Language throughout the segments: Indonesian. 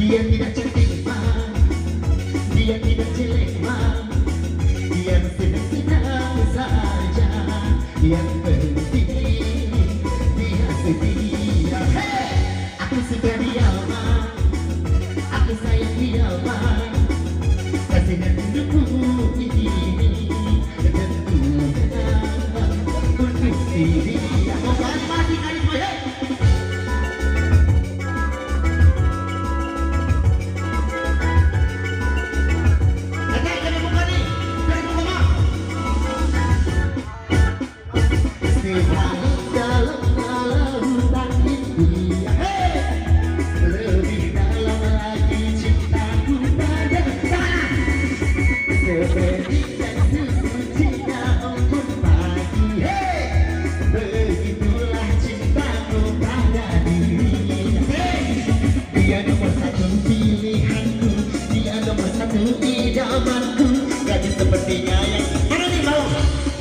Dia tidak cantik mah, dia tidak jelek mah, dia sedang-sedang saja. Yang penting dia setia. Hey! Aku suka dia mah, aku sayang dia mah. Kasih dan hidupku ini tentunya untuk dia. Mau mati karisma, hey! Idamanku, gadis sepertinya yang mana nih mau?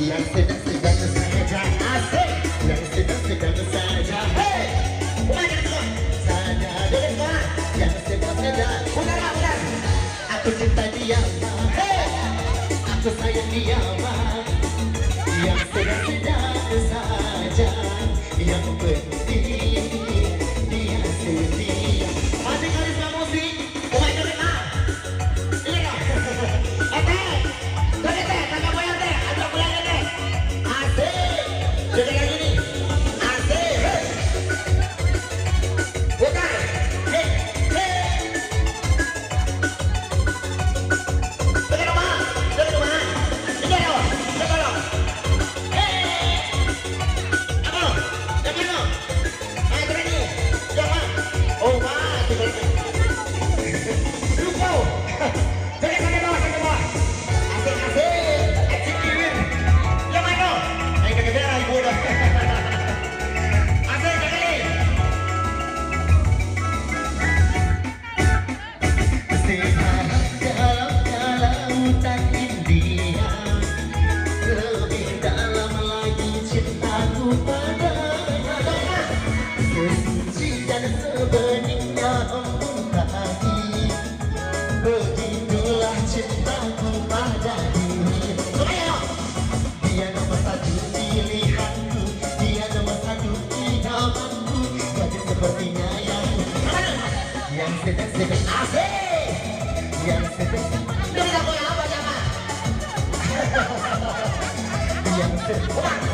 Yang sedang-sedang saja asik, yang sedang-sedang saja. Hey, mana tuh? Saja duduk mana? Yang sedang-sedang. Benar. Aku cinta dia mah. Hey, aku sayang dia mah. Yang sedang-sedang saja. Yang penting dia setia. Mati karisma musik. Pemain terima. Jadi kayak gini, asik, bukan, hei, dari rumah, ini loh, coba loh, hei, apa, yang mana, terus ini, siapa, oh wah, tiga ini, lupa, jadi sampai bawah, asik, asik kirim, yang mana, yang kegedean ibu dah. Begitulah cintaku pada diri. Dia nomor satu pilihanku, dia nomor satu idamanku. Gadis sepertinya yang sedang asik, yang sedang. Dia lagu yang apa, yang sedang.